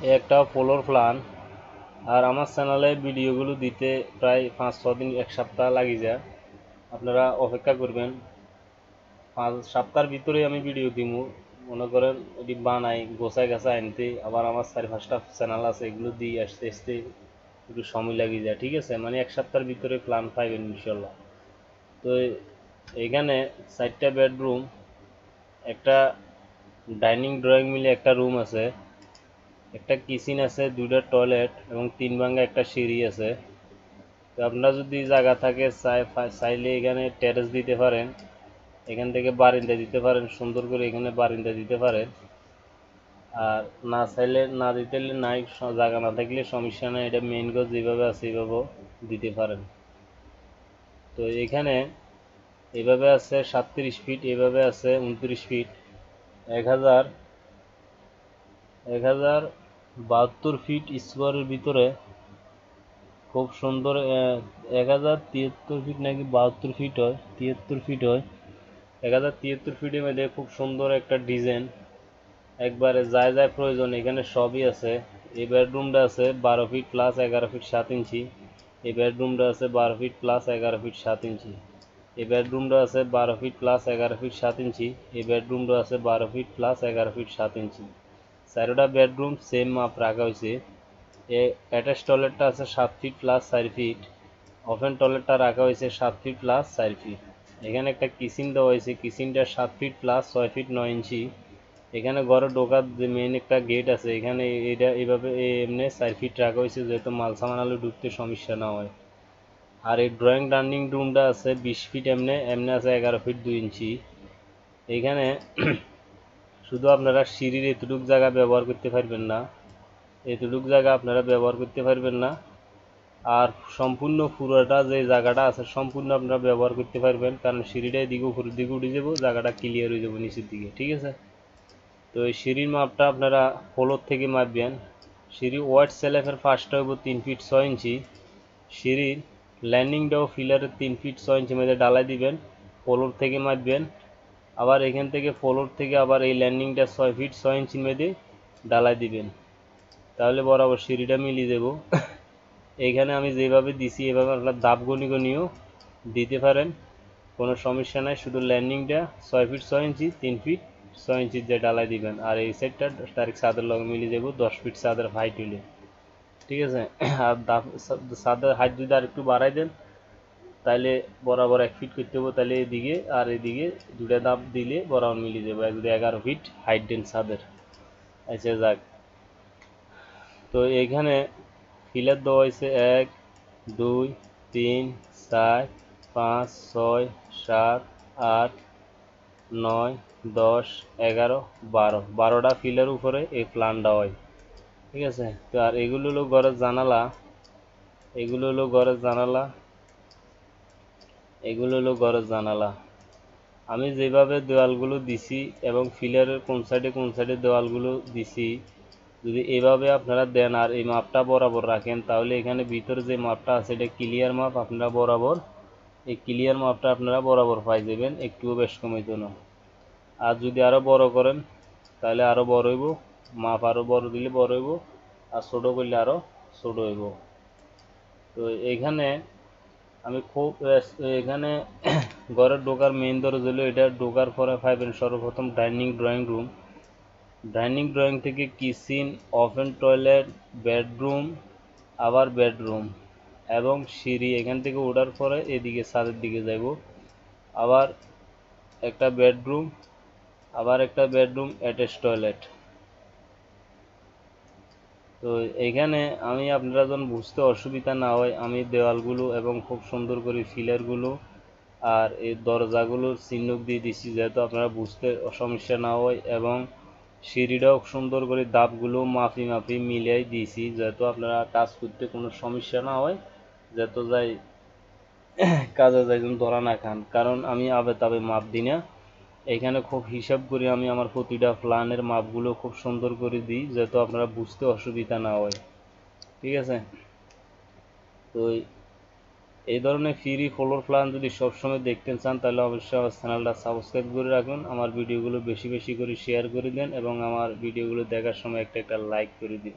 এই একটা floor plan. আর আমার চ্যানেলে ভিডিওগুলো দিতে প্রায় 5-6 দিন, 1 সপ্তাহ লাগি যায়। আপনারা অপেক্ষা করবেন, 5 সপ্তাহের ভিতরেই আমি ভিডিও দিব। মনে করেন এটি বানাই গোছায় গাছা আনতে, আবার আমার 4-5টা চ্যানেল আছে, এগুলো দিয়ে আসতে আসতে একটু সময় লাগি যায়। ঠিক আছে, মানে 1 সপ্তাহের ভিতরে প্ল্যান পাইবেন ইনশাল্লাহ। তো এখানে 4টা বেডরুম, একটা ডাইনিং ড্রয়িং মিলে একটা রুম আছে, একটা কিচেন আছে, 2টা টয়লেট এবং 3 ভাঙ্গা একটা সিঁড়ি আছে। তো আপনার যদি জায়গা থাকে চাইলে এখানে টেরেস দিতে পারেন, এখান থেকে বারিন্দা দিতে পারেন, সুন্দর করে এখানে বারিন্দা দিতে পারেন। আর না চাইলে না দিতে নাই, জায়গা না থাকলে সমস্যা নাই, এটা মেইন গজ যেভাবে আছে এইভাবেও দিতে পারেন। তো এখানে এভাবে আছে 37 ফিট, এভাবে আছে 29 ফিট, 1072 ফিট স্কোয়ারের ভিতরে খুব সুন্দর। 1073 ফিট নাকি 72 ফিট হয়, 73 ফিট হয়। 1073 ফিটের মধ্যে খুব সুন্দর একটা ডিজাইন, একবারে যায় যায় প্রয়োজন এখানে সবই আছে। এই বেডরুমটা আছে 12 ফিট প্লাস 11 ফিট 7 ইঞ্চি। এই বেডরুমটা আছে 12 ফিট প্লাস 11 ফিট 7 ইঞ্চি। এই বেডরুমটা আছে 12 ফিট প্লাস 11 ফিট 7 ইঞ্চি। এই বেডরুমটা আছে 12 ফিট প্লাস 11 ফিট 7 ইঞ্চি। চারোটা বেডরুম সেম মাপ রাখা হয়েছে। এই অ্যাটাচ টয়লেটটা আছে 7 ফিট প্লাস 4 ফিট। ওপেন টয়লেটটা রাখা হয়েছে 7 ফিট প্লাস 4 ফিট। এখানে একটা কিচেন দেওয়া হয়েছে, কিচেনটা 7 ফিট প্লাস 6 ফিট 9 ইঞ্চি। এখানে ঘরে ঢোকার যে মেইন একটা গেট আছে, এখানে এটা এইভাবে এমনি 4 ফিট রাখা হয়েছে, যেহেতু মাল সামান আলু ঢুকতে সমস্যা না হয়। আর এই ড্রয়িং ডাইনিং রুমটা আছে 20 ফিট, এমনি এমনি আছে 11 ফিট 2 ইঞ্চি। এখানে শুধু আপনারা সিঁড়ির এতটুক জায়গা ব্যবহার করতে পারবেন না, এতটুক জায়গা আপনারা ব্যবহার করতে পারবেন না। আর সম্পূর্ণ পুরোটা যে জায়গাটা আছে সম্পূর্ণ আপনারা ব্যবহার করতে পারবেন, কারণ সিঁড়িটা এদিকে উপরের দিকে উঠে যাবো, জায়গাটা ক্লিয়ার হয়ে যাবো নিচের দিকে। ঠিক আছে, তো এই সিঁড়ির মাপটা আপনারা ফ্লোর থেকে মাপবেন। সিঁড়ি ওয়াইড স্ল্যাবের ফার্স্টটা হইব 3 ফিট 6 ইঞ্চি। সিঁড়ির ল্যান্ডিংটাও ফিলারের 3 ফিট 6 ইঞ্চি মধ্যে ডালাই দিবেন, ফ্লোর থেকে মাপবেন। আবার এখান থেকে ফ্লোর থেকে আবার এই ল্যান্ডিংটা 6 ফিট 6 ইঞ্চির মধ্যে ডালাই দিবেন, তাহলে বরাবর সিঁড়িটা মিলিয়ে দেবো। এইখানে আমি যেভাবে দিছি এভাবে আপনার দাব গনিও দিতে পারেন, কোনো সমস্যা নাই। শুধু ল্যান্ডিংটা 6 ফিট 6 ইঞ্চি 3 ফিট 6 ইঞ্চি যে ডালাই দিবেন, আর এই সাইডটা ডাইরেক্ট ছাদের লগে মিলিয়ে দেবো 10 ফিট ছাদের হাইট হইলে। ঠিক আছে, আর ছাদের হাইট যদি আর একটু বাড়াই দেন তাহলে বরাবর 1 ফিট করতে হবে, তাহলে এদিকে আর এদিকে দুটা দাব দিলে বরাবর মিলিয়ে যাবে, যদি 11 ফিট হাইট দেন ছাদের। আচ্ছা যাক, তো এইখানে ফিলার দেওয়া হয়েছে 1 2 3 4 5 6 7 8 9 10 11 12, 12টা ফিলের উপরে এই প্ল্যানটা হয়। ঠিক আছে, তো আর এগুলো হলো ঘরের জানালা, এগুলো হলো ঘরের জানালা, এগুলো হলো ঘরের জানালা। আমি যেভাবে দেওয়ালগুলো দিছি এবং ফিলারের কোন সাইডে দেওয়ালগুলো দিছি, যদি এভাবে আপনারা দেন আর এই মাপটা বরাবর রাখেন, তাহলে এখানে ভিতরে যে মাপটা আছে এটা ক্লিয়ার মাপ, আপনারা বরাবর এই ক্লিয়ার মাপটা আপনারা বরাবর পাই যাবেন, একটুও বেশ কমাইতো না। আর যদি আরও বড় করেন তাহলে আরও বড় হইব, মাপ আরও বড় দিলে বড় হইব, আর ছোটো করলে আরও ছোটো হইব। তো এখানে আমি খুব এখানে ঘরের ঢোকার মেইন দরজা হলো এটা, ঢোকার পরে পাইবেন সর্বপ্রথম dining drawing room. Dining drawing থেকে কিচেন, ওপেন টয়লেট, বেডরুম, আবার বেডরুম এবং সিঁড়ি। এখান থেকে ওঠার পরে এদিকে ছাদের দিকে যাব, আবার একটা বেডরুম, আবার একটা বেডরুম অ্যাটাচ টয়লেট। তো এইখানে আমি আপনারা যখন বুঝতে অসুবিধা না হয়, আমি দেওয়ালগুলো এবং খুব সুন্দর করে ফিলারগুলো আর এই দরজাগুলোর চিহ্ন দিয়ে দিচ্ছি, যেহেতু আপনারা বুঝতে সমস্যা না হয়, এবং সিঁড়িটাও সুন্দর করে দাবগুলো মাপি মিলিয়ে দিয়েছি, যেহেতু আপনারা কাজ করতে কোনো সমস্যা না হয়, যাতে যাই কাজে যাই যেন ধরা না খান, কারণ আমি আবে তাবে মাপ দিই না। এখানে খুব হিসাব করে আমি আমার প্রতিটা প্ল্যানের মাপগুলো খুব সুন্দর করে দিই, যাতে আপনারা বুঝতে অসুবিধা না হয়। ঠিক আছে, তো এই ধরনের ফ্রি ফ্লোর প্ল্যান যদি সবসময় দেখতে চান তাহলে অবশ্যই আমার চ্যানেলটা সাবস্ক্রাইব করে রাখুন, আমার ভিডিওগুলো বেশি বেশি করে শেয়ার করে দেন এবং আমার ভিডিওগুলো দেখার সময় একটা লাইক করে দিন।